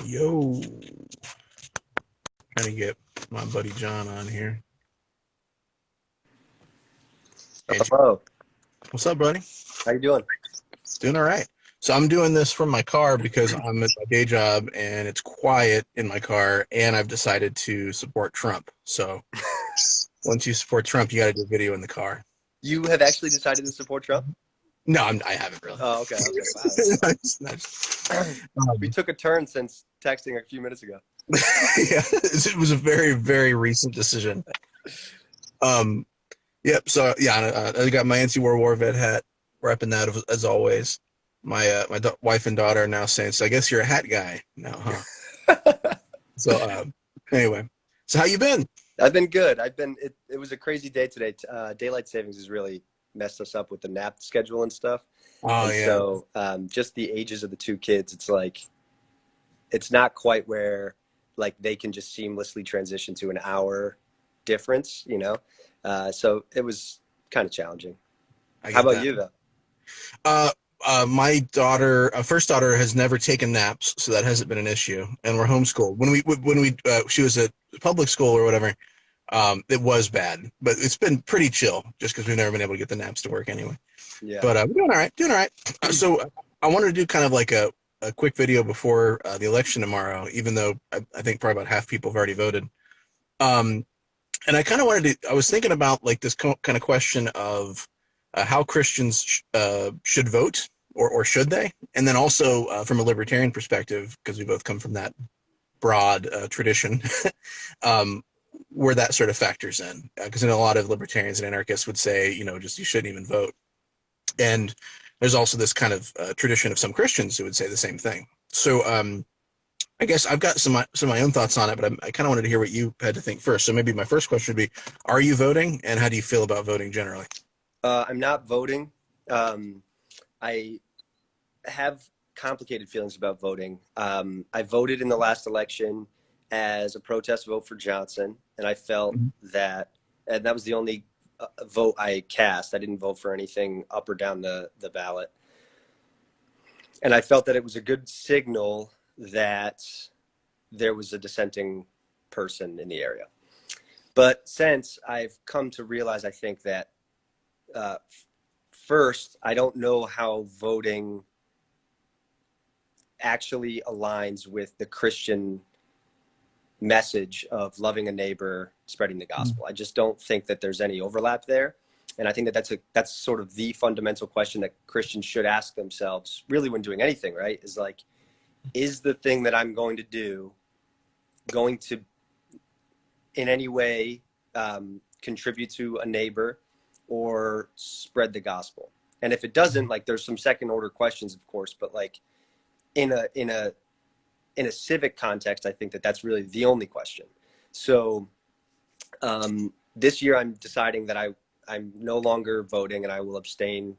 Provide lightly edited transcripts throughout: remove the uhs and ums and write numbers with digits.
Yo, trying to get my buddy John on here. Hey, Hello. what's up, buddy? How you doing? Doing all right. So I'm doing this from my car because I'm at my day job and it's quiet in my car, and I've decided to support Trump. So once you support Trump, you got to do a video in the car. You have actually decided to support Trump? No, I haven't really. Oh, okay, okay. Wow. We Um, took a turn since texting a few minutes ago. yeah, it was a very, very recent decision. Um, yep. So yeah, I got my anti-World War vet hat, repping that as always. My wife and daughter are now saying, "So I guess you're a hat guy now, huh?" So anyway, so how you been? I've been good. It was a crazy day today. Daylight savings has really messed us up with the nap schedule and stuff. Oh And yeah, so just the ages of the two kids, it's like, it's not quite where like they can just seamlessly transition to an hour difference, you know? So it was kind of challenging. I How get about that. you though? Uh, my daughter, first daughter, has never taken naps, so that hasn't been an issue. And we're homeschooled. When she was at public school or whatever, it was bad, but it's been pretty chill just because we've never been able to get the naps to work anyway. Yeah. But we're doing all right, doing all right. So I wanted to do kind of like a quick video before the election tomorrow, even though I think probably about half people have already voted. Um, and I kind of wanted to, I was thinking about like this kind of question of how Christians should vote, or should they? And then also from a libertarian perspective, because we both come from that broad tradition, um, where that sort of factors in. Because a lot of libertarians and anarchists would say, just you shouldn't even vote. And there's also this kind of tradition of some Christians who would say the same thing. So I guess I've got some of my own thoughts on it, but I kind of wanted to hear what you had to think first. So maybe my first question would be: are you voting, and how do you feel about voting generally? I'm not voting. I have complicated feelings about voting. I voted in the last election as a protest vote for Johnson, and I felt Mhm. that, and that was the only vote I cast. I didn't vote for anything up or down the ballot. And I felt that it was a good signal that there was a dissenting person in the area. But since I've come to realize, I think that uh, first, I don't know how voting actually aligns with the Christian message of loving a neighbor, spreading the gospel. I just don't think that there's any overlap there. And I think that that's sort of the fundamental question that Christians should ask themselves really when doing anything, right? Is like, is the thing that I'm going to do going to in any way contribute to a neighbor or spread the gospel? And if it doesn't, like, there's some second order questions, of course, but like in a civic context, I think that that's really the only question. So this year, I'm deciding that I'm no longer voting, and I will abstain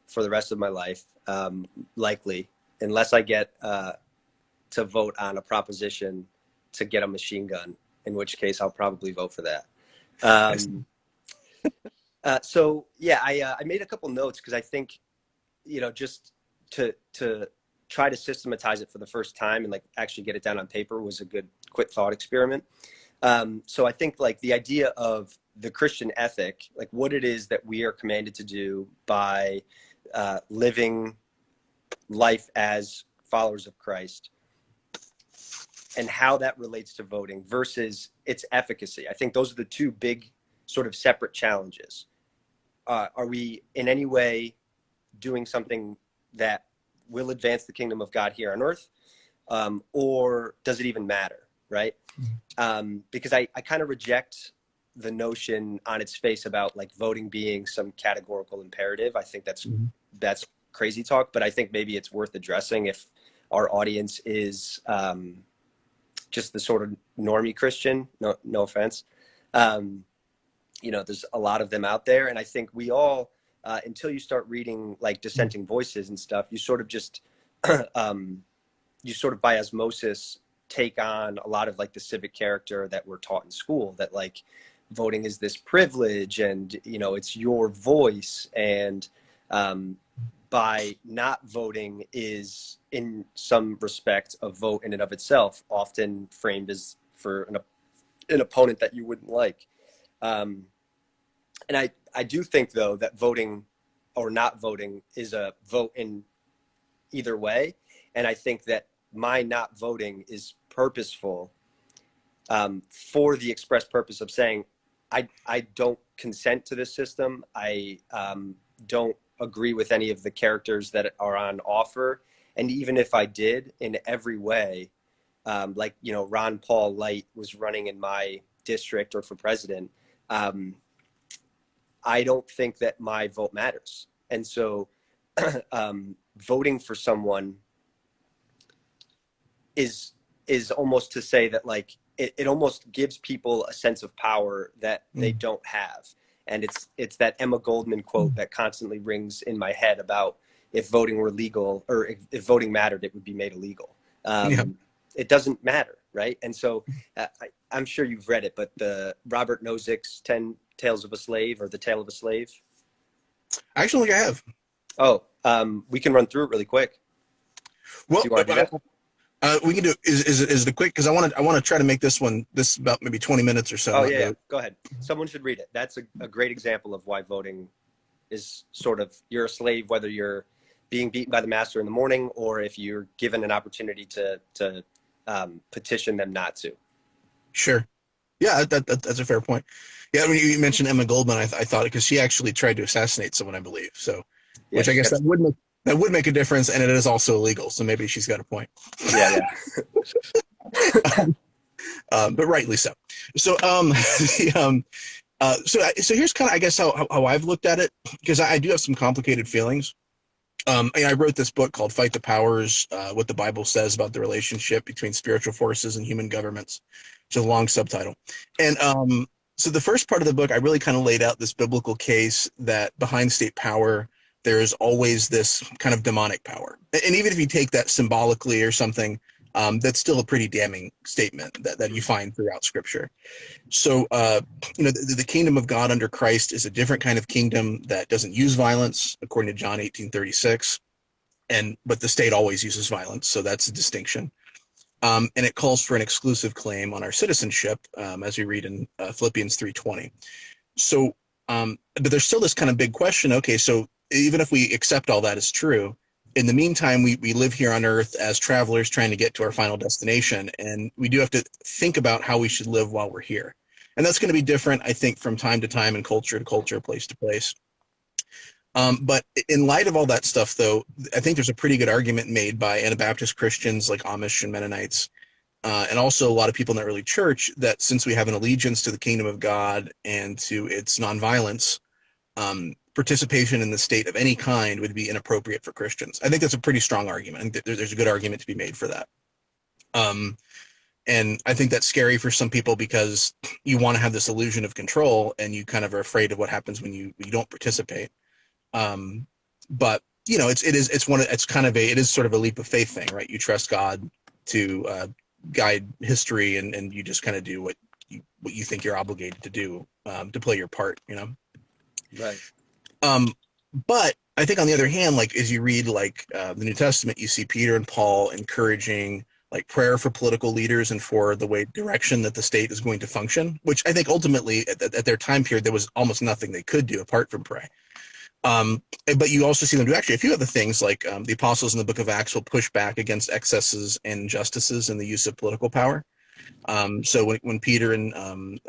for the rest of my life, likely, unless I get to vote on a proposition to get a machine gun, in which case I'll probably vote for that. Um, so yeah, I made a couple notes because I think, just to try to systematize it for the first time and like actually get it down on paper was a good quick thought experiment. So I think like the idea of the Christian ethic, like what it is that we are commanded to do by living life as followers of Christ, and how that relates to voting versus its efficacy. I think those are the two big sort of separate challenges. Are we in any way doing something that will advance the kingdom of God here on earth? Or does it even matter, right? Because I kind of reject the notion on its face about like voting being some categorical imperative. I think that's crazy talk, but I think maybe it's worth addressing if our audience is just the sort of normie Christian. No offense. There's a lot of them out there, and I think we all, until you start reading like dissenting voices and stuff, you sort of just you sort of by osmosis take on a lot of like the civic character that we're taught in school, that like voting is this privilege and it's your voice, and by not voting is, in some respect, a vote in and of itself, often framed as for an opponent that you wouldn't like. Um, and I do think, though, that voting or not voting is a vote in either way. And I think that my not voting is purposeful, for the express purpose of saying, I don't consent to this system. I don't agree with any of the characters that are on offer. And even if I did, in every way, like, Ron Paul Light was running in my district or for president, um, I don't think that my vote matters. And so voting for someone is almost to say that, like, it almost gives people a sense of power that they don't have. And it's that Emma Goldman quote that constantly rings in my head about, if voting were legal, or if voting mattered, it would be made illegal. Yeah. It doesn't matter, right? And so I'm sure you've read it, but the Robert Nozick's 10 Tales of a Slave, or The Tale of a Slave. I actually think I have. Oh, we can run through it really quick. Well, Do you want to do that? we can do is the quick, because I want to try to make this about maybe 20 minutes or so. Oh yeah, go ahead. Someone should read it. That's a great example of why voting is sort of, you're a slave, whether you're being beaten by the master in the morning, or if you're given an opportunity to petition them not to. Sure. Yeah, that's a fair point. Yeah, when you mentioned Emma Goldman, I thought, because she actually tried to assassinate someone, I believe. So, Yeah, which I guess that would make a difference, and it is also illegal. So maybe she's got a point. Yeah. But rightly so. So, so here's kind of, I guess, how I've looked at it, because I do have some complicated feelings. I wrote this book called Fight the Powers, What the Bible Says About the Relationship Between Spiritual Forces and Human Governments. It's a long subtitle. And so the first part of the book, I really kind of laid out this biblical case that behind state power, there is always this kind of demonic power. And even if you take that symbolically or something, that's still a pretty damning statement that you find throughout Scripture. So, the kingdom of God under Christ is a different kind of kingdom that doesn't use violence, according to John 18:36. But the state always uses violence, so that's a distinction. And it calls for an exclusive claim on our citizenship, as we read in Philippians 3:20. So, but there's still this kind of big question. Okay, so even if we accept all that as true, in the meantime, we live here on Earth as travelers trying to get to our final destination, and we do have to think about how we should live while we're here. And that's going to be different, I think, from time to time and culture to culture, place to place. But in light of all that stuff, though, I think there's a pretty good argument made by Anabaptist Christians like Amish and Mennonites, and also a lot of people in the early church, that since we have an allegiance to the kingdom of God and to its nonviolence, participation in the state of any kind would be inappropriate for Christians. I think that's a pretty strong argument. There's a good argument to be made for that. And I think that's scary for some people, because you want to have this illusion of control, and you kind of are afraid of what happens when you don't participate. But it is sort of a leap of faith thing, right? You trust God to guide history, and you just kind of do what you think you're obligated to do, to play your part, Right. But I think on the other hand, like, as you read the New Testament, you see Peter and Paul encouraging like prayer for political leaders and for the direction that the state is going to function, which I think ultimately at their time period, there was almost nothing they could do apart from pray. But you also see them do actually a few other things, like the apostles in the book of Acts will push back against excesses and injustices in the use of political power. So when Peter and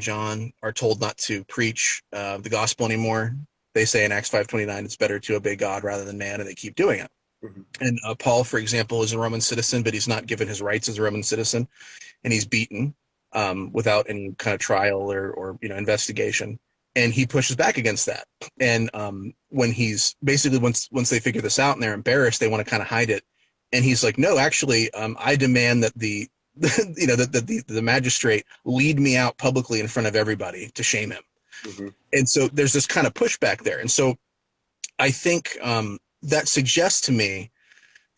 John are told not to preach the gospel anymore, they say in Acts 5:29, it's better to obey God rather than man, and they keep doing it. Mm-hmm. And Paul, for example, is a Roman citizen, but he's not given his rights as a Roman citizen, and he's beaten without any kind of trial or investigation. And he pushes back against that. And when he's basically, once they figure this out and they're embarrassed, they want to kind of hide it. And he's like, no, actually, I demand that the the magistrate lead me out publicly in front of everybody to shame him. Mm-hmm. And so there's this kind of pushback there. And so I think that suggests to me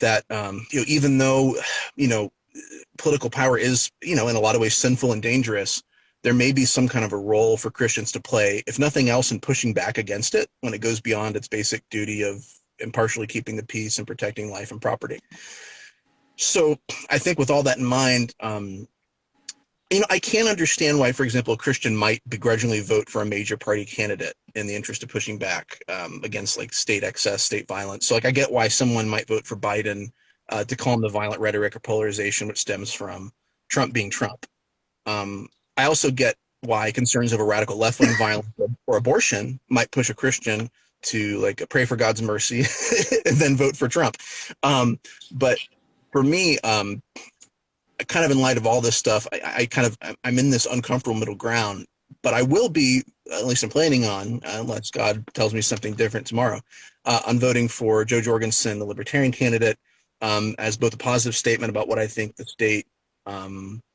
that even though political power is in a lot of ways sinful and dangerous, there may be some kind of a role for Christians to play, if nothing else, in pushing back against it when it goes beyond its basic duty of impartially keeping the peace and protecting life and property. So I think with all that in mind, I can't understand why, for example, a Christian might begrudgingly vote for a major party candidate in the interest of pushing back against like state excess, state violence. So like I get why someone might vote for Biden to calm the violent rhetoric or polarization which stems from Trump being Trump. I also get why concerns over radical left wing violence or abortion might push a Christian to like pray for God's mercy and then vote for Trump. But for me, kind of in light of all this stuff, I'm in this uncomfortable middle ground. But I will be, at least I'm planning on, unless God tells me something different tomorrow, on voting for Joe Jorgensen, the Libertarian candidate, as both a positive statement about what I think the state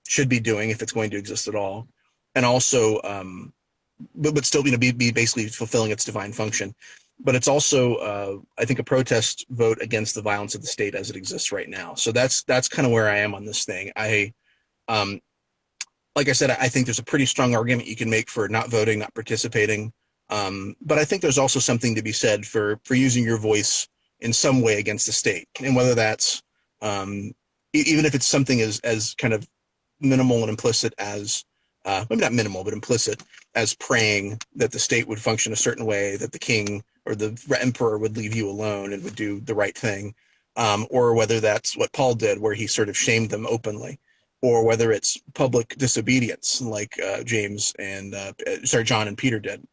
should be doing if it's going to exist at all, and also, but still, be basically fulfilling its divine function. But it's also, I think, a protest vote against the violence of the state as it exists right now. So that's kind of where I am on this thing. Um, like I said, I think there's a pretty strong argument you can make for not voting, not participating. But I think there's also something to be said for using your voice in some way against the state, and whether that's even if it's something as kind of minimal and implicit as maybe not minimal, but implicit as praying that the state would function a certain way, that the king or the emperor would leave you alone and would do the right thing, or whether that's what Paul did, where he sort of shamed them openly, or whether it's public disobedience, like John and Peter did,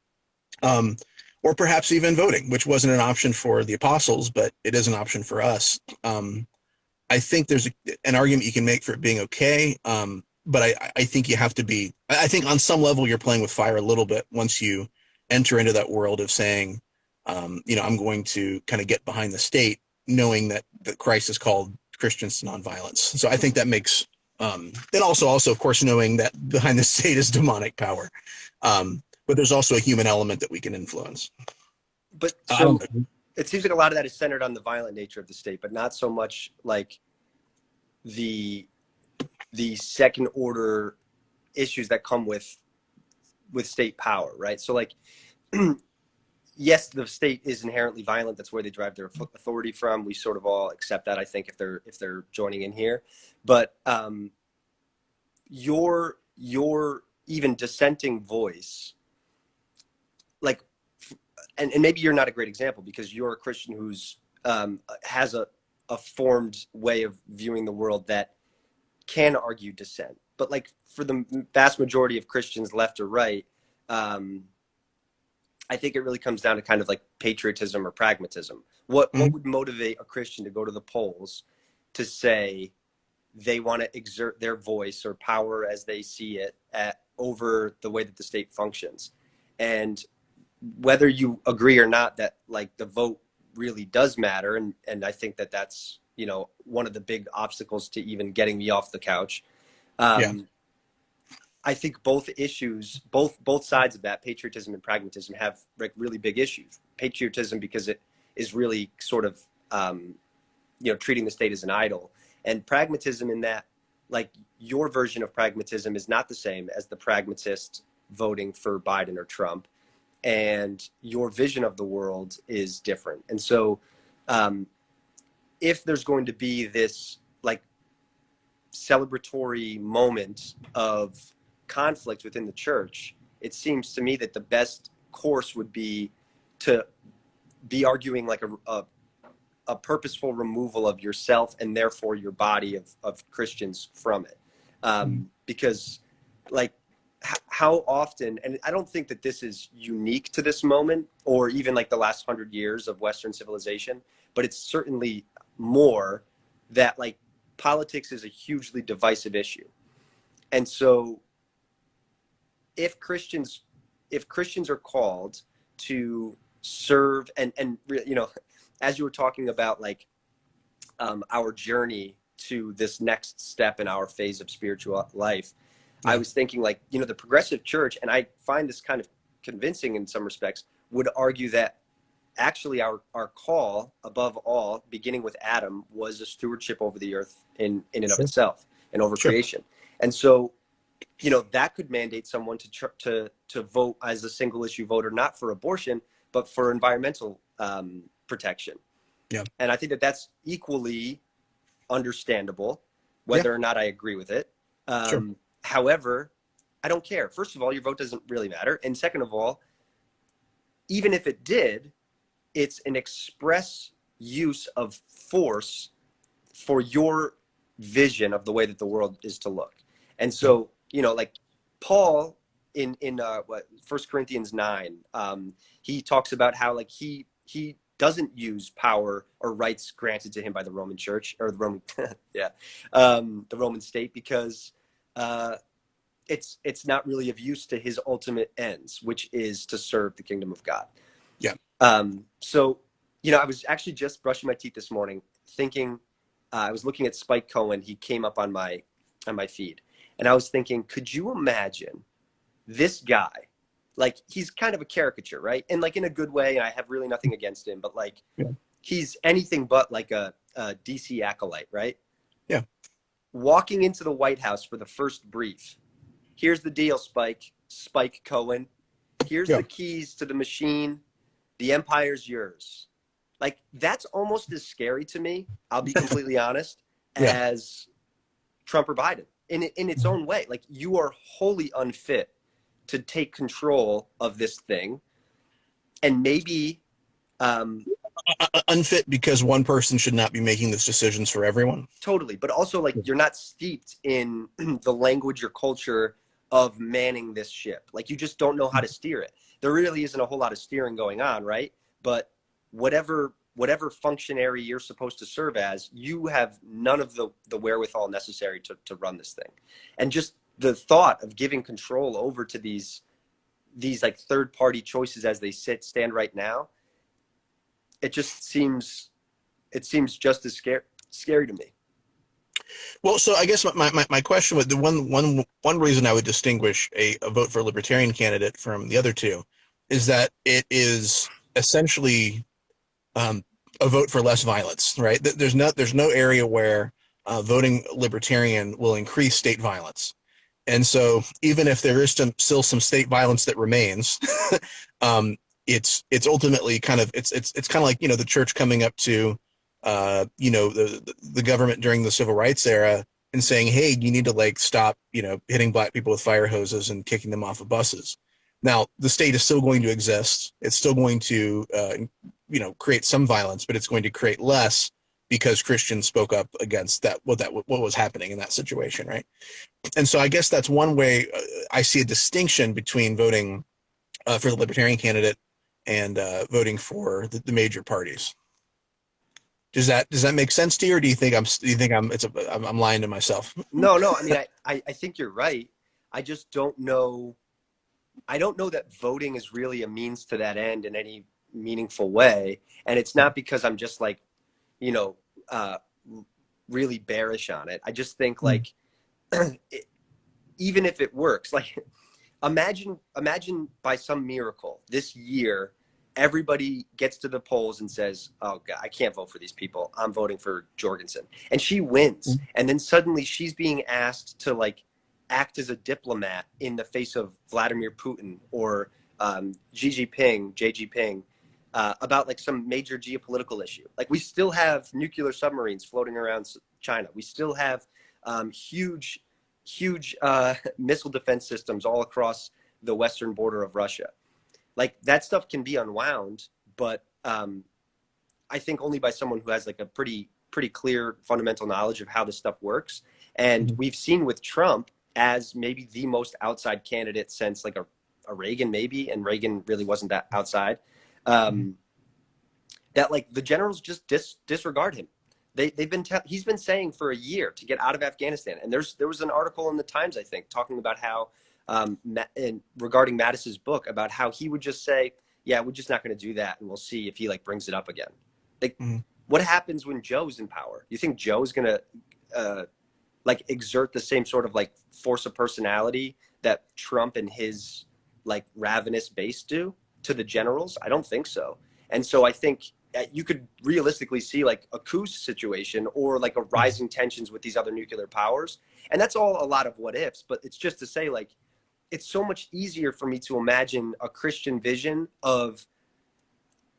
um, or perhaps even voting, which wasn't an option for the apostles, but it is an option for us. I think there's an argument you can make for it being okay, but I think you have to be. I think on some level you're playing with fire a little bit once you enter into that world of saying, I'm going to kind of get behind the state, knowing that Christ has called Christians to nonviolence. So I think that makes, and also of course knowing that behind the state is demonic power, but there's also a human element that we can influence. But I don't so it seems like a lot of that is centered on the violent nature of the state, but not so much like the second order issues that come with state power, right? So like, yes, the state is inherently violent. That's where they derive their authority from. We sort of all accept that, I think, if they're joining in here. But your even dissenting voice, like, and maybe you're not a great example because you're a Christian who's has a formed way of viewing the world that can argue dissent. But like for the vast majority of Christians, left or right, I think it really comes down to kind of like patriotism or pragmatism. What would motivate a Christian to go to the polls to say they want to exert their voice or power as they see it over the way that the state functions? And whether you agree or not that like the vote really does matter, and I think that that's one of the big obstacles to even getting me off the couch. Yeah. I think both issues, both sides of that, patriotism and pragmatism, have like really big issues. Patriotism because it is really sort of treating the state as an idol, and pragmatism in that like your version of pragmatism is not the same as the pragmatist voting for Biden or Trump, and your vision of the world is different. And so if there's going to be this like celebratory moment of conflict within the church, it seems to me that the best course would be to be arguing like a purposeful removal of yourself and therefore your body of Christians from it. Because like how often, and I don't think that this is unique to this moment or even like the last 100 years of Western civilization, but it's certainly more that like politics is a hugely divisive issue. And so if Christians are called to serve and as you were talking about like our journey to this next step in our phase of spiritual life, yeah. I was thinking like, the progressive church, and I find this kind of convincing in some respects, would argue that actually our call above all, beginning with Adam, was a stewardship over the earth in and of itself and over creation. And so you know, that could mandate someone to vote as a single issue voter, not for abortion, but for environmental protection. Yeah. And I think that that's equally understandable, Yeah. whether or not I agree with it. Sure. However, I don't care. First of all, your vote doesn't really matter. And second of all, even if it did, it's an express use of force for your vision of the way that the world is to look. And Yeah. so, you know, like Paul in what First Corinthians 9, he talks about how like he doesn't use power or rights granted to him by the Roman Church or the Roman yeah the Roman state because it's not really of use to his ultimate ends, which is to serve the kingdom of God. Yeah. So, you know, I was actually just brushing my teeth this morning, thinking I was looking at Spike Cohen. He came up on my feed, and I was thinking, could you imagine this guy? Like, he's kind of a caricature, right? And like in a good way. And I have really nothing against him, but like Yeah. he's anything but like a DC acolyte, right? Yeah. Walking into the White House for the first brief. Here's the deal, Spike Cohen. Here's Yeah. the keys to the machine. The empire's yours. Like, that's almost as scary to me, I'll be completely honest, Yeah. as Trump or Biden in its own way. Like, you are wholly unfit to take control of this thing. And maybe Unfit because one person should not be making those decisions for everyone. totally, but also like you're not steeped in the language or culture of manning this ship. Like, you just don't know how to steer it. There really isn't a whole lot of steering going on, right? But whatever functionary you're supposed to serve as, you have none of the wherewithal necessary to run this thing. And just the thought of giving control over to these like third party choices as they stand right now, it seems just as scary to me. Well, so I guess my question was the one reason I would distinguish a vote for a libertarian candidate from the other two is that it is essentially a vote for less violence, right? There's no area where voting libertarian will increase state violence. And so even if there is still some state violence that remains, it's ultimately kind of it's kind of like, you know, the church coming up to you know, the government during the civil rights era and saying, hey, you need to like stop, you know, hitting black people with fire hoses and kicking them off of buses. Now the state is still going to exist. It's still going to you know, create some violence, but it's going to create less because Christians spoke up against what was happening in that situation, right? And so I guess that's one way I see a distinction between voting for the libertarian candidate and voting for the major parties. Does that make sense to you, or do you think I'm lying to myself? No, I mean, I think you're right. I just don't know. I don't know that voting is really a means to that end in any meaningful way. And it's not because I'm just like, you know, really bearish on it. I just think like, even if it works, like imagine by some miracle this year, everybody gets to the polls and says, oh God, I can't vote for these people. I'm voting for Jorgensen. And she wins. And then suddenly she's being asked to like act as a diplomat in the face of Vladimir Putin or Xi Jinping, about like some major geopolitical issue. Like, we still have nuclear submarines floating around China. We still have huge missile defense systems all across the western border of Russia. Like, that stuff can be unwound, but I think only by someone who has like a pretty clear fundamental knowledge of how this stuff works. And we've seen with Trump as maybe the most outside candidate since like a Reagan maybe, and Reagan really wasn't that outside, that like the generals just disregard him. He's been saying for a year to get out of Afghanistan. And there was an article in the Times, I think, talking about how regarding Mattis's book, about how he would just say, yeah, we're just not going to do that, and we'll see if he like brings it up again. Like, what happens when Joe's in power? You think Joe's going to like exert the same sort of like force of personality that Trump and his like ravenous base do to the generals? I don't think so. And so I think you could realistically see like a coup situation or like a rising tensions with these other nuclear powers. And that's all a lot of what ifs, but it's just to say like, it's so much easier for me to imagine a Christian vision of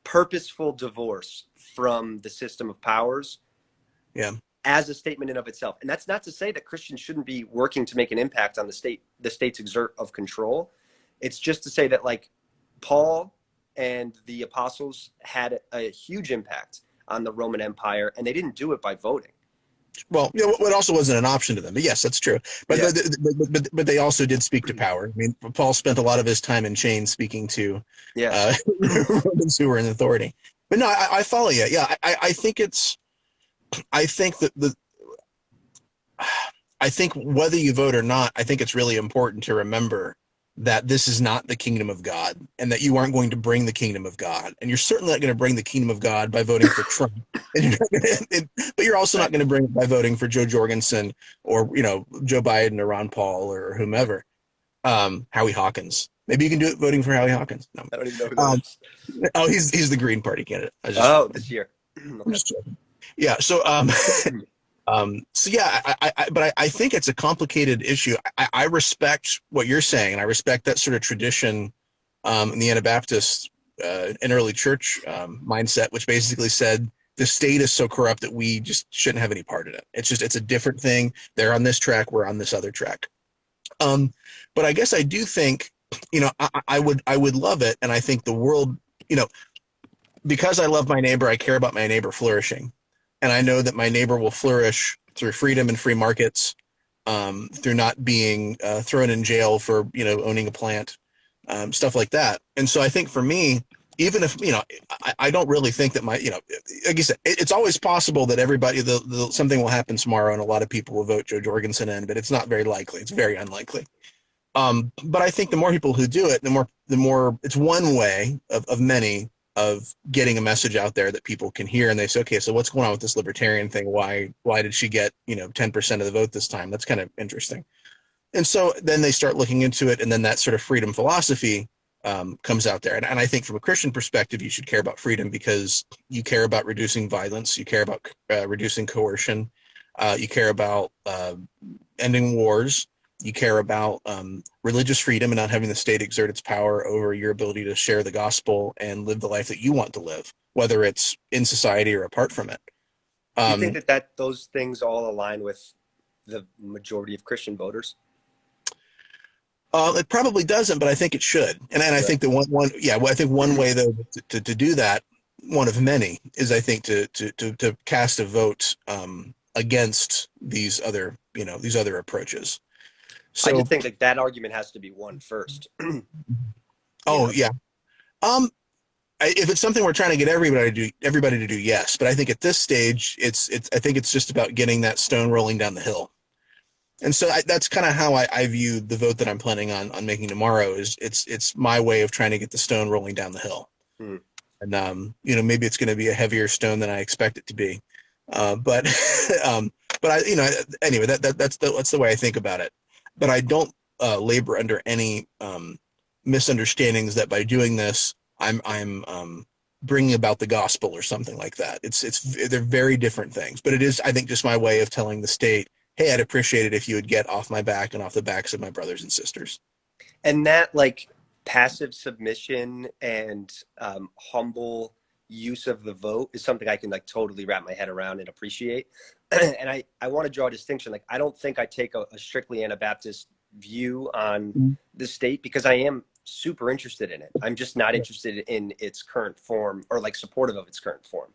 purposeful divorce from the system of powers Yeah. as a statement in of itself. And that's not to say that Christians shouldn't be working to make an impact on the state's exert of control. It's just to say that like Paul and the apostles had a huge impact on the Roman Empire, and they didn't do it by voting. Well, you know, what also wasn't an option to them. But yes, that's true. But, Yeah. but they also did speak to power. I mean, Paul spent a lot of his time in chains speaking to Yeah. Romans who were in authority. But no, I follow you. Yeah, I think it's. I think that I think whether you vote or not, I think it's really important to remember that this is not the kingdom of God, and that you aren't going to bring the kingdom of God, and you're certainly not going to bring the kingdom of God by voting for Trump. But you're also not Right. going to bring it by voting for Joe Jorgensen or Joe Biden or Ron Paul or whomever, Howie Hawkins. Maybe you can do it voting for Howie Hawkins. No. I don't even know who that Um, is. oh, he's the Green Party candidate. Oh, this year. I'm Okay. just joking. Yeah. So so yeah, I think it's a complicated issue. I respect what you're saying, and I respect that sort of tradition in the Anabaptist and early church mindset, which basically said the state is so corrupt that we just shouldn't have any part in it. It's a different thing. They're on this track, we're on this other track. Um, but I guess I do think, I would love it, and I think the world, you know, because I love my neighbor, I care about my neighbor flourishing. And I know that my neighbor will flourish through freedom and free markets, through not being thrown in jail for, owning a plant, stuff like that. And so I think for me, even if, I don't really think that like you said, it's always possible that everybody, something will happen tomorrow and a lot of people will vote Joe Jorgensen in, but it's not very likely. It's very unlikely. But I think the more people who do it, the more it's one way of many of getting a message out there that people can hear, and they say, okay, so what's going on with this libertarian thing? Why did she get 10% of the vote this time? That's kind of interesting. And so then they start looking into it, and then that sort of freedom philosophy comes out there. And I think from a Christian perspective, you should care about freedom because you care about reducing violence, you care about reducing coercion, you care about ending wars. You care about religious freedom and not having the state exert its power over your ability to share the gospel and live the life that you want to live, whether it's in society or apart from it. Do you think Um, that those things all align with the majority of Christian voters? it probably doesn't, but I think it should. And I Yeah. think that I think one way though to do that, one of many, is I think to cast a vote against these other approaches. I So, just think that that argument has to be won first. You oh know? yeah. Um, if it's something we're trying to get everybody to do, yes. But I think at this stage, I think it's just about getting that stone rolling down the hill. And so that's kind of how I view the vote that I'm planning on making tomorrow. Is it's my way of trying to get the stone rolling down the hill. Hmm. And maybe it's going to be a heavier stone than I expect it to be. But um, but anyway, that's the way I think about it. But I don't labor under any misunderstandings that by doing this I'm bringing about the gospel or something like that. They're very different things, but it is, I think, just my way of telling the state, hey, I'd appreciate it if you would get off my back and off the backs of my brothers and sisters. And that like passive submission and humble use of the vote is something I can like totally wrap my head around and appreciate. And I want to draw a distinction. Like, I don't think I take a strictly Anabaptist view on the state because I am super interested in it. I'm just not interested in its current form or like supportive of its current form.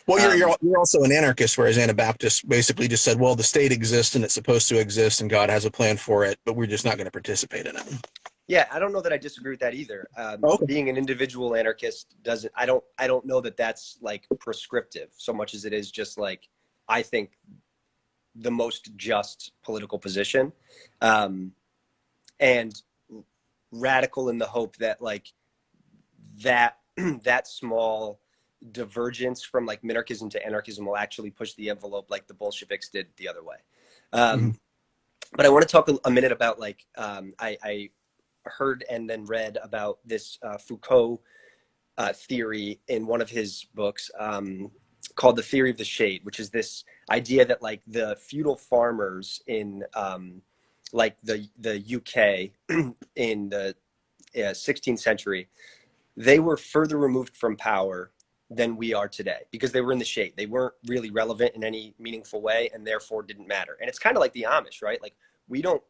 Well, Um, you're also an anarchist, whereas Anabaptists basically just said, well, the state exists and it's supposed to exist and God has a plan for it, but we're just not going to participate in it. yeah, I don't know that I disagree with that either. Okay. Being an individual anarchist doesn't. I don't know that that's like prescriptive so much as it is just like I think the most just political position, and radical in the hope that like that that small divergence from like minarchism to anarchism will actually push the envelope like the Bolsheviks did the other way. Mm-hmm. Um, but I want to talk a minute about like I heard and then read about this Foucault theory in one of his books called The Theory of the Shade, which is this idea that like the feudal farmers in like the UK in the 16th century, they were further removed from power than we are today because they were in the shade. They weren't really relevant in any meaningful way and therefore didn't matter. And it's kind of like the Amish, right? Like we don't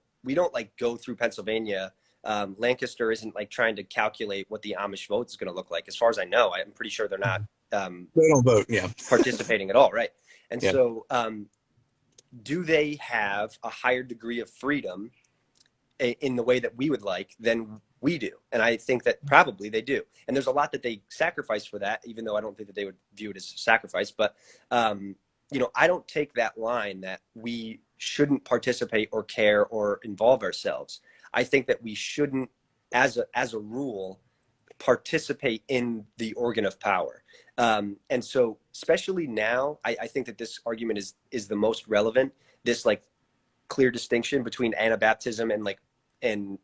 like go through Pennsylvania. Lancaster isn't like trying to calculate what the Amish vote is going to look like. As far as I know, I'm pretty sure they're not They don't vote. Yeah. participating at all, right? And Yeah. so, do they have a higher degree of freedom in the way that we would like than we do? And I think that probably they do. And there's a lot that they sacrifice for that, even though I don't think that they would view it as a sacrifice. But, I don't take that line that we shouldn't participate or care or involve ourselves. I think that we shouldn't, as a rule, participate in the organ of power. And so, especially now, I think that this argument is the most relevant. This like clear distinction between Anabaptism and like and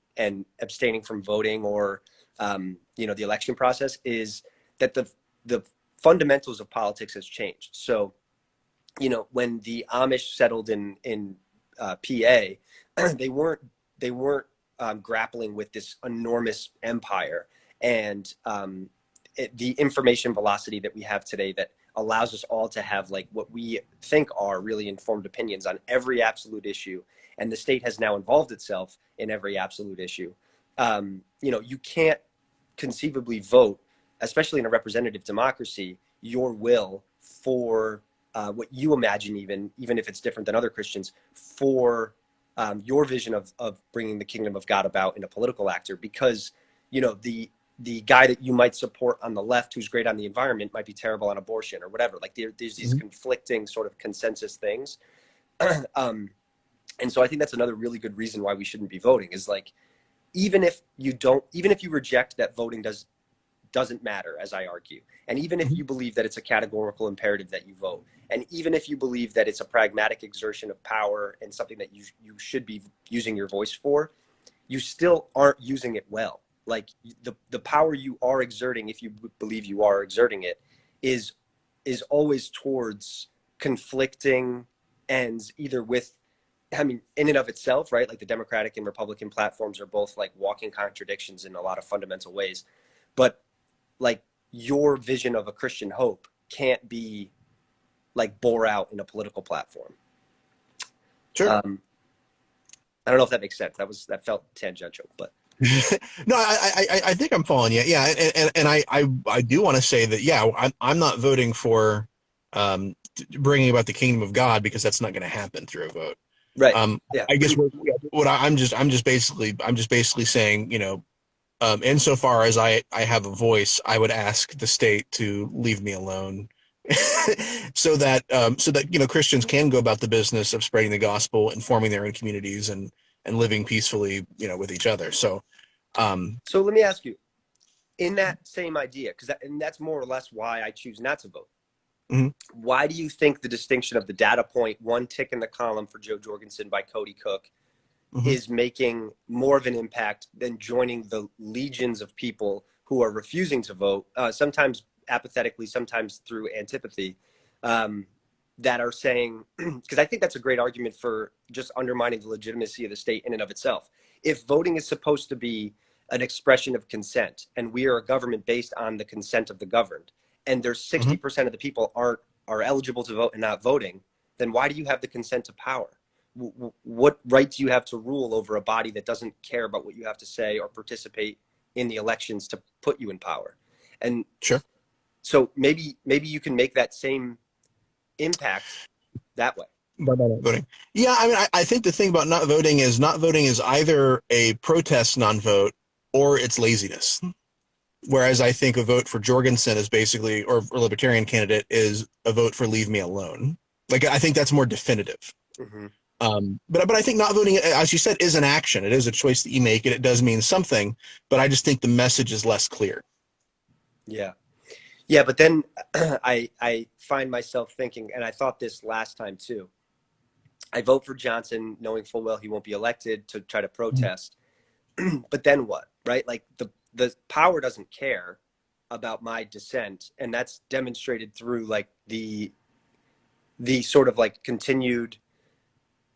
abstaining from voting or the election process is that the fundamentals of politics has changed. So when the Amish settled in PA, they weren't grappling with this enormous empire and the information velocity that we have today that allows us all to have like what we think are really informed opinions on every absolute issue. And the state has now involved itself in every absolute issue. You can't conceivably vote, especially in a representative democracy, your will for what you imagine, even if it's different than other Christians, for your vision of bringing the kingdom of God about in a political actor, because the guy that you might support on the left who's great on the environment might be terrible on abortion or whatever. Like there's these conflicting sort of consensus things. And so I think that's another really good reason why we shouldn't be voting is like, even if you reject that voting doesn't matter, as I argue, and even if you believe that it's a categorical imperative that you vote, and even if you believe that it's a pragmatic exertion of power and something that you should be using your voice for, you still aren't using it well. Like the power you are exerting, if you believe you are exerting it, is always towards conflicting ends, either with, in and of itself, right? Like the Democratic and Republican platforms are both like walking contradictions in a lot of fundamental ways. But like your vision of a Christian hope can't be like bore out in a political platform. Sure. I don't know if that makes sense. That felt tangential, but. No, I think I'm following you. Yeah, and I do want to say that I'm not voting for bringing about the kingdom of God because that's not going to happen through a vote. Right. Yeah. I guess what I'm just basically saying, insofar as I have a voice, I would ask the state to leave me alone, so that Christians can go about the business of spreading the gospel, informing their own communities, and living peacefully, with each other. So let me ask you, in that same idea, and that's more or less why I choose not to vote. Mm-hmm. Why do you think the distinction of the data point, one tick in the column for Joe Jorgensen by Cody Cook, is making more of an impact than joining the legions of people who are refusing to vote, sometimes apathetically, sometimes through antipathy, that are saying, because I think that's a great argument for just undermining the legitimacy of the state in and of itself. If voting is supposed to be an expression of consent, and we are a government based on the consent of the governed, and there's 60% of the people are eligible to vote and not voting, then why do you have the consent to power? What right do you have to rule over a body that doesn't care about what you have to say or participate in the elections to put you in power? And sure. So maybe you can make that same impact that way. By not voting. Yeah, I think the thing about not voting is either a protest non-vote or it's laziness. Whereas I think a vote for Jorgensen is basically, or a libertarian candidate is a vote for leave me alone. Like, I think that's more definitive. But I think not voting, as you said, is an action. It is a choice that you make, and it does mean something. But I just think the message is less clear. Yeah. Yeah, but then I find myself thinking, and I thought this last time too, I vote for Johnson knowing full well he won't be elected to try to protest. But then what, right? Like the power doesn't care about my dissent, and that's demonstrated through like the sort of like continued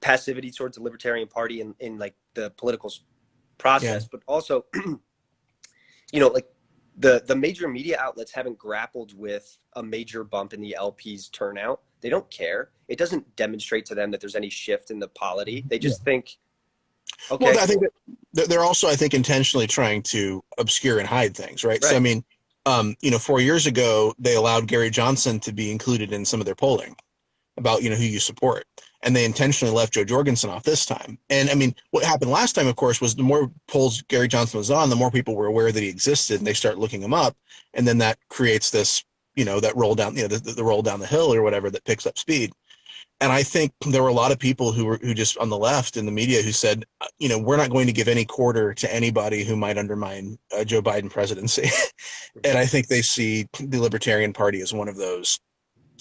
passivity towards the Libertarian Party in like the political Yeah. process, but also, you know, like the major media outlets haven't grappled with a major bump in the LP's turnout. They don't care. It doesn't demonstrate to them that there's any shift in the polity. They Yeah. just think, Well, okay, I think cool. that they're also, I think, intentionally trying to obscure and hide things, right? So, I Right. mean, 4 years ago, they allowed Gary Johnson to be included in some of their polling about, who you support. And they intentionally left Joe Jorgensen off this time. And I mean, what happened last time, of course, was the more polls Gary Johnson was on, the more people were aware that he existed and they start looking him up. And then that creates this, that roll down, the roll down the hill or whatever that picks up speed. And I think there were a lot of people who just on the left in the media who said, we're not going to give any quarter to anybody who might undermine Joe Biden presidency. And I think they see the Libertarian Party as one of those,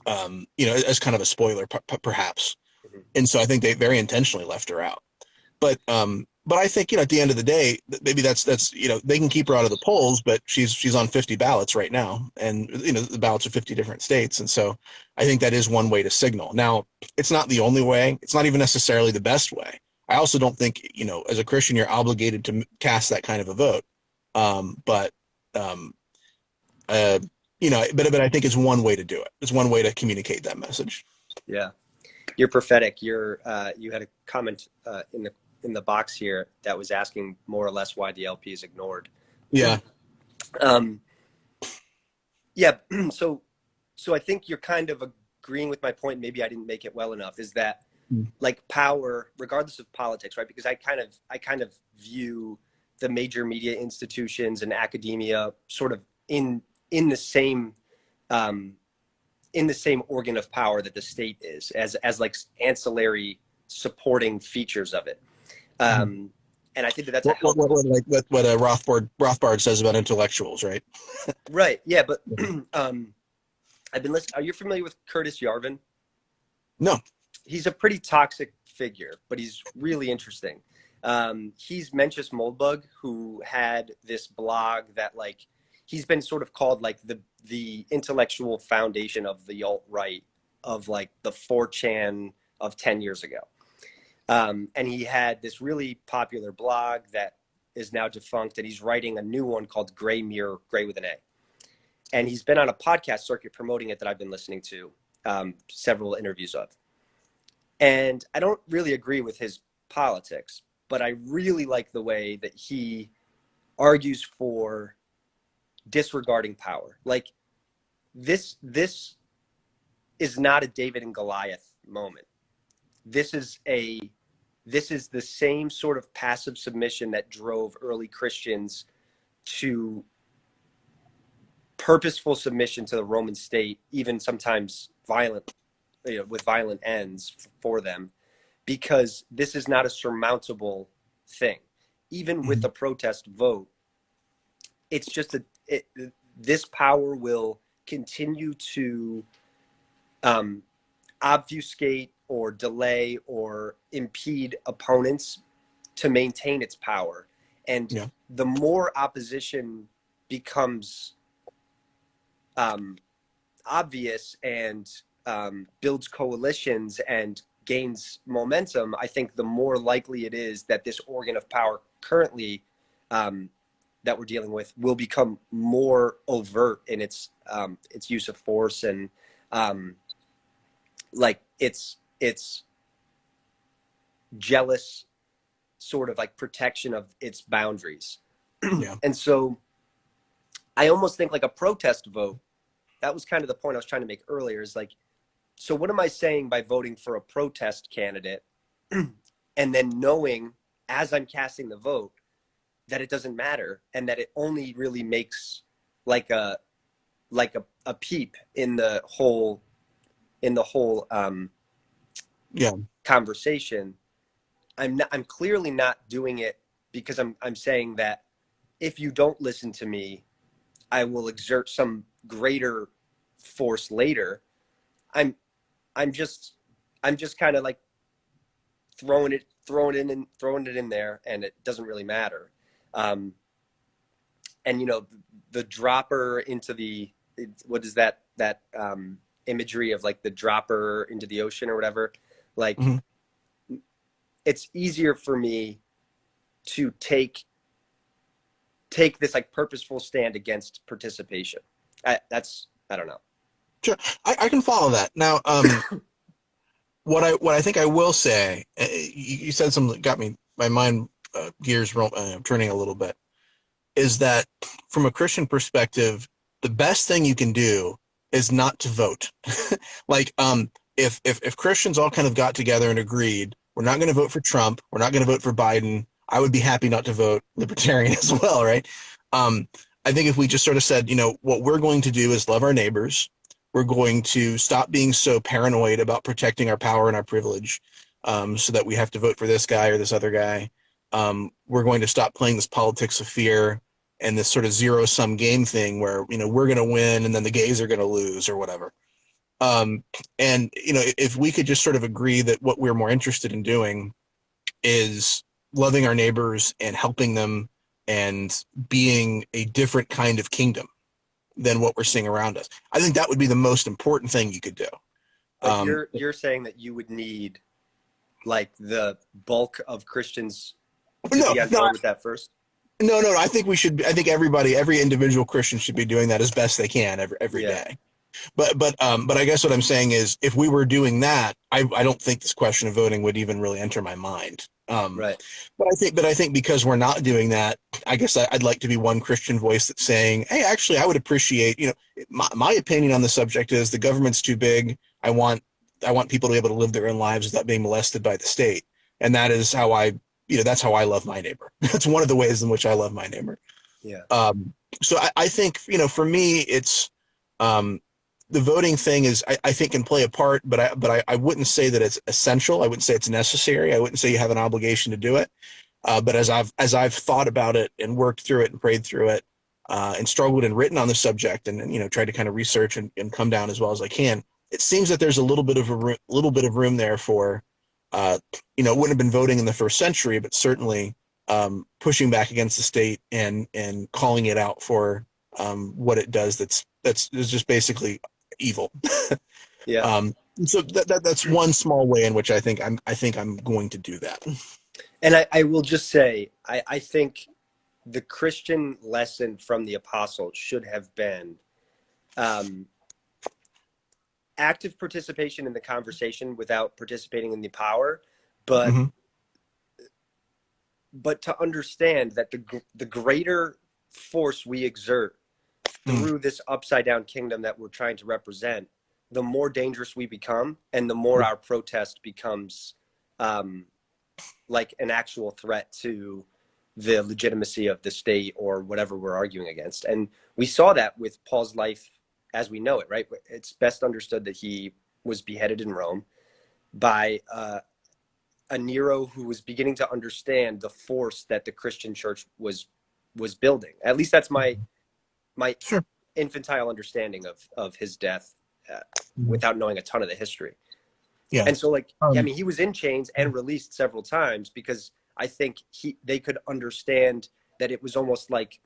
as kind of a spoiler, perhaps. Mhm. And so I think they very intentionally left her out. But I think at the end of the day, maybe that's they can keep her out of the polls, but she's on 50 ballots right now, and the ballots are 50 different states, and so I think that is one way to signal. Now, it's not the only way. It's not even necessarily the best way. I also don't think as a Christian you're obligated to cast that kind of a vote. But um, uh, but I think it's one way to do it. It's one way to communicate that message. Yeah. You're prophetic. You had a comment in the box here that was asking more or less why the LP is ignored. Yeah. Um, yeah. So I think you're kind of agreeing with my point. Maybe I didn't make it well enough. Is that like power, regardless of politics, right? Because I kind of view the major media institutions and academia sort of in the same um, in the same organ of power that the state is, as like ancillary supporting features of it. Um, and I think that that's a helpful. What Rothbard says about intellectuals, right? Right. Yeah. But I've been listening. Are you familiar with Curtis Yarvin? No. He's a pretty toxic figure, but he's really interesting. He's Mencius Moldbug, who had this blog that like he's been sort of called like the intellectual foundation of the alt-right of like the 4chan of 10 years ago. And he had this really popular blog that is now defunct, and he's writing a new one called Gray Mirror, Gray with an A. And he's been on a podcast circuit promoting it that I've been listening to several interviews of. And I don't really agree with his politics, but I really like the way that he argues for disregarding power. Like this is not a David and Goliath moment. This is the same sort of passive submission that drove early Christians to purposeful submission to the Roman state, even sometimes violent, with violent ends for them, because this is not a surmountable thing. Even with the protest vote, it's just this power will continue to obfuscate or delay or impede opponents to maintain its power. And Yeah. the more opposition becomes obvious and builds coalitions and gains momentum, I think the more likely it is that this organ of power currently that we're dealing with will become more overt in its use of force and like its jealous sort of like protection of its boundaries. Yeah. And so I almost think like a protest vote, that was kind of the point I was trying to make earlier, is like, so what am I saying by voting for a protest candidate and then knowing as I'm casting the vote that it doesn't matter and that it only really makes like a peep in the whole Yeah. conversation. I'm clearly not doing it because I'm saying that if you don't listen to me, I will exert some greater force later. I'm just kind of like throwing it in there, and it doesn't really matter. and the dropper into what is that imagery of like the dropper into the ocean or whatever, like Mm-hmm. it's easier for me to take this like purposeful stand against participation. I don't know. Sure, I can follow that. Now, what I think I will say, you said something that got me my mind gears turning a little bit. Is that from a Christian perspective, the best thing you can do is not to vote. Like, if Christians all kind of got together and agreed, we're not going to vote for Trump, we're not going to vote for Biden, I would be happy not to vote Libertarian as well, right? Um, I think if we just sort of said, what we're going to do is love our neighbors, we're going to stop being so paranoid about protecting our power and our privilege, so that we have to vote for this guy or this other guy. We're going to stop playing this politics of fear and this sort of zero sum game thing where we're going to win and then the gays are going to lose or whatever. Um, and if we could just sort of agree that what we're more interested in doing is loving our neighbors and helping them and being a different kind of kingdom than what we're seeing around us, I think that would be the most important thing you could do. But you're saying that you would need like the bulk of Christians to No, be on no, board with that first? no. I think we should. I think every individual Christian should be doing that as best they can every Yeah. day. But I guess what I'm saying is, if we were doing that, I don't think this question of voting would even really enter my mind. Right. But I think because we're not doing that, I guess I'd like to be one Christian voice that's saying, hey, actually, I would appreciate, my opinion on the subject is the government's too big. I want people to be able to live their own lives without being molested by the state, and that is how that's how I love my neighbor. That's one of the ways in which I love my neighbor. Yeah. So I think, for me, it's um, the voting thing is, I think, can play a part, but I wouldn't say that it's essential. I wouldn't say it's necessary. I wouldn't say you have an obligation to do it. But as I've thought about it and worked through it and prayed through it, and struggled and written on the subject and tried to kind of research and come down as well as I can, it seems that there's a little bit of room there for, it wouldn't have been voting in the first century, but certainly pushing back against the state and calling it out for what it does. That's is just basically evil. Yeah. So that's one small way in which I think I'm going to do that. And I will just say, I think the Christian lesson from the apostles should have been active participation in the conversation without participating in the power, but Mm-hmm. but to understand that the greater force we exert through this upside down kingdom that we're trying to represent, the more dangerous we become and the more our protest becomes like an actual threat to the legitimacy of the state or whatever we're arguing against. And we saw that with Paul's life as we know it, right? It's best understood that he was beheaded in Rome by a Nero who was beginning to understand the force that the Christian church was building. At least that's my Sure. infantile understanding of his death, without knowing a ton of the history. Yeah. And so, like, I mean, he was in chains and released several times because I think they could understand that it was almost like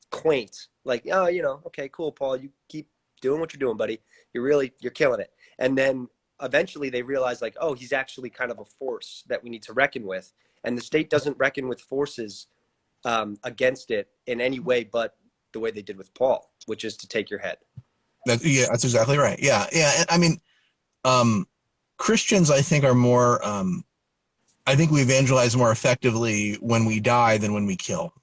quaint, like, oh, okay, cool, Paul, you keep doing what you're doing, buddy. You're killing it. And then eventually they realize, like, oh, he's actually kind of a force that we need to reckon with. And the state doesn't reckon with forces against it in any way but the way they did with Paul, which is to take your head. That's exactly right. Yeah. And I mean, Christians, I think, are more, I think we evangelize more effectively when we die than when we kill.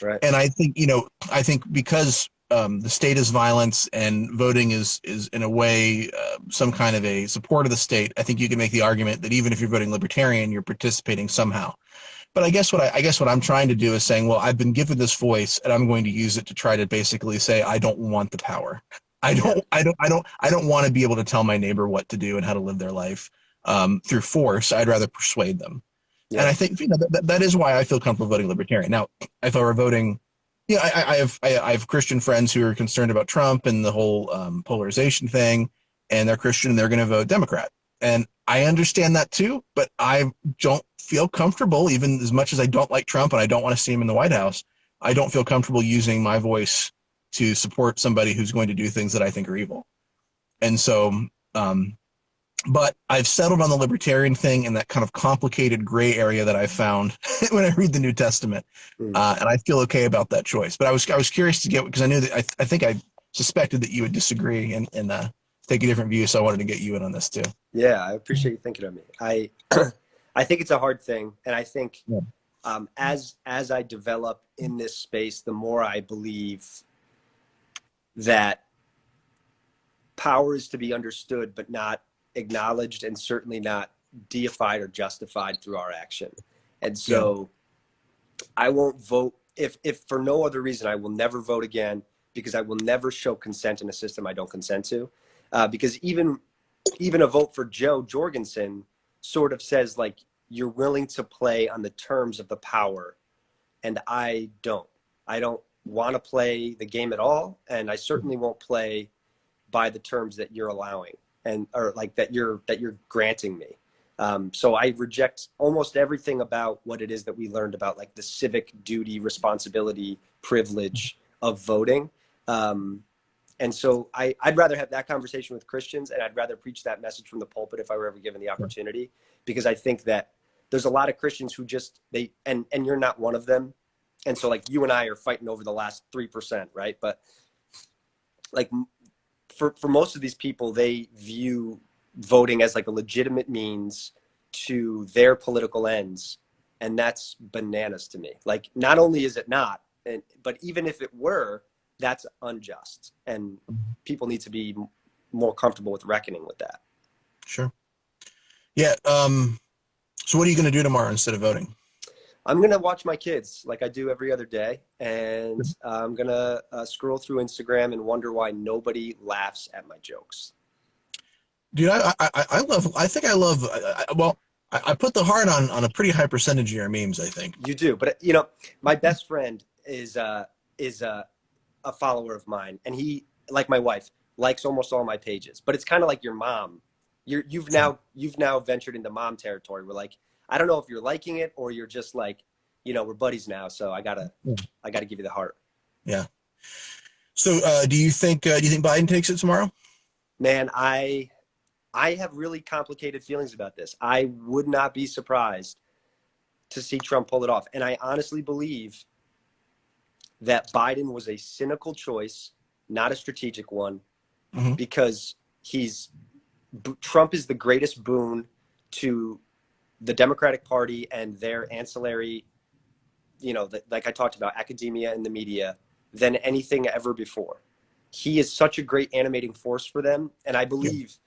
Right. And I think because the state is violence and voting is in a way some kind of a support of the state, I think you can make the argument that even if you're voting libertarian, you're participating somehow. But I guess what I'm trying to do is saying, well, I've been given this voice and I'm going to use it to try to basically say I don't want the power. I don't want to be able to tell my neighbor what to do and how to live their life through force. I'd rather persuade them. Yeah. And I think that is why I feel comfortable voting libertarian. Now, if I were voting, I have Christian friends who are concerned about Trump and the whole polarization thing, and they're Christian and they're going to vote Democrat. And I understand that too, but I don't feel comfortable, even as much as I don't like Trump and I don't want to see him in the White House, I don't feel comfortable using my voice to support somebody who's going to do things that I think are evil. And so, um, but I've settled on the libertarian thing and that kind of complicated gray area that I found when I read the New Testament, Mm. and I feel okay about that choice. But I was curious to get, because I knew that I think I suspected that you would disagree and take a different view, so I wanted to get you in on this too. Yeah, I appreciate you thinking of me. I think it's a hard thing, and I think Yeah. as I develop in this space, the more I believe that power is to be understood, but not acknowledged, and certainly not deified or justified through our action. And Yeah. so I won't vote if for no other reason. I will never vote again because I will never show consent in a system I don't consent to. Because even a vote for Joe Jorgensen sort of says like you're willing to play on the terms of the power, and I don't. I don't want to play the game at all, and I certainly won't play by the terms that you're allowing and or like that you're granting me. So I reject almost everything about what it is that we learned about like the civic duty, responsibility, privilege of voting. And so I'd rather have that conversation with Christians, and I'd rather preach that message from the pulpit if I were ever given the opportunity, because I think that there's a lot of Christians who just and you're not one of them. And so like you and I are fighting over the last 3%, right? But like for most of these people, they view voting as like a legitimate means to their political ends, and that's bananas to me. Like, not only is it not, but even if it were, that's unjust, and people need to be more comfortable with reckoning with that. Sure. Yeah. So what are you going to do tomorrow instead of voting? I'm going to watch my kids like I do every other day. And I'm going to scroll through Instagram and wonder why nobody laughs at my jokes. Dude, I think I love, well, I put the heart on a pretty high percentage of your memes, I think. You do. But, you know, my best friend is a follower of mine. And he, like my wife, likes almost all my pages. But it's kind of like your mom. You've now ventured into mom territory. We're like, I don't know if you're liking it or you're just like, you know, we're buddies now, so I gotta give you the heart. Yeah. So, do you think Biden takes it tomorrow? Man, I have really complicated feelings about this. I would not be surprised to see Trump pull it off. And I honestly believe that Biden was a cynical choice, not a strategic one, Mm-hmm. because Trump is the greatest boon to the Democratic Party and their ancillary, you know, like I talked about, academia and the media, than anything ever before. He is such a great animating force for them. And I Yeah. believe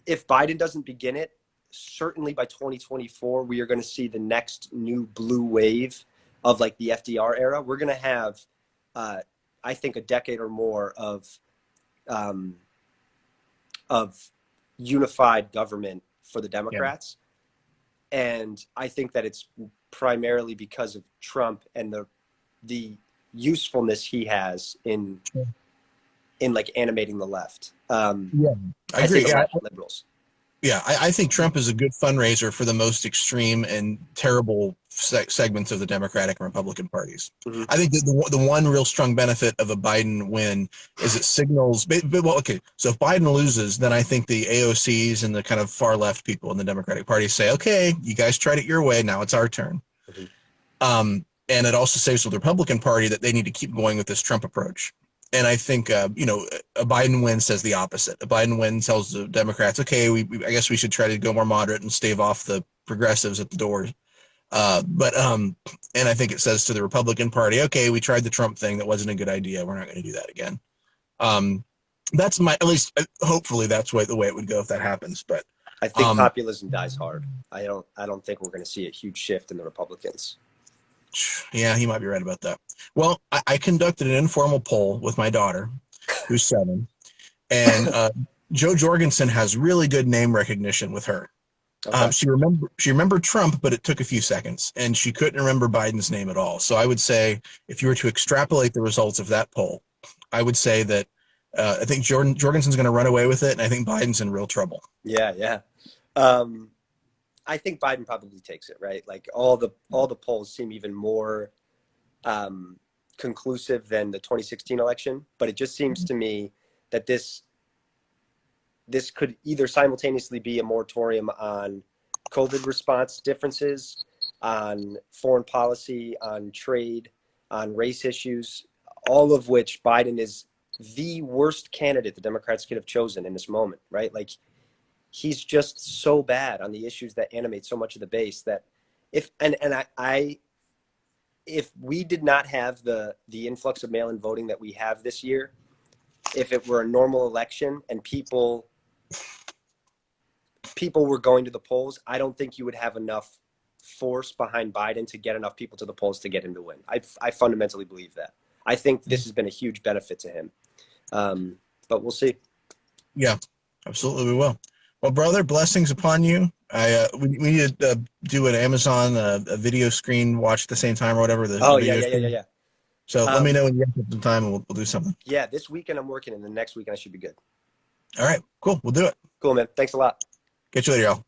if Biden doesn't begin it, certainly by 2024, we are going to see the next new blue wave of like the FDR era. We're going to have, I think, a decade or more um, of unified government for the Yeah. Democrats. And I think that it's primarily because of Trump and the usefulness he has in like animating the left. Yeah. I I say agree. the Yeah. left liberals. Yeah. I think Trump is a good fundraiser for the most extreme and terrible segments of the Democratic and Republican parties. Mm-hmm. I think that the one real strong benefit of a Biden win is it signals, well, okay, so if Biden loses, then I think the AOCs and the kind of far left people in the Democratic Party say, okay, you guys tried it your way. Now it's our turn. Mm-hmm. And it also says to the Republican Party that they need to keep going with this Trump approach. And I think, a Biden win says the opposite. A Biden win tells the Democrats, okay, I guess we should try to go more moderate and stave off the progressives at the door. And I think it says to the Republican Party, okay, we tried the Trump thing. That wasn't a good idea. We're not going to do that again. That's at least, hopefully that's the way it would go if that happens. But I think populism dies hard. I don't think we're going to see a huge shift in the Republicans. yeah, he might be right about that. Well, I conducted an informal poll with my daughter, who's 7, and Joe Jorgensen has really good name recognition with her. Okay. She remembered Trump, but it took a few seconds, and she couldn't remember Biden's name at all. So I would say, if you were to extrapolate the results of that poll, I would say that I think Jorgensen's going to run away with it, and I think Biden's in real trouble. Yeah, yeah. I think Biden probably takes it, right? Like all the polls seem even more conclusive than the 2016 election, but it just seems to me that this could either simultaneously be a moratorium on COVID response differences, on foreign policy, on trade, on race issues, all of which Biden is the worst candidate the Democrats could have chosen in this moment, right? Like, he's just so bad on the issues that animate so much of the base that if we did not have the influx of mail-in voting that we have this year, if it were a normal election and people were going to the polls, I don't think you would have enough force behind Biden to get enough people to the polls to get him to win. I fundamentally believe that. I think this has been a huge benefit to him. But we'll see. Yeah, absolutely we will. Well, brother, blessings upon you. We need to do an Amazon a video screen watch at the same time or whatever. The Oh, yeah, video yeah, yeah, yeah, screen. yeah. So let me know when you have some time, and we'll do something. Yeah, this weekend I'm working, and the next weekend I should be good. All right, cool. We'll do it. Cool, man. Thanks a lot. Catch you later, y'all.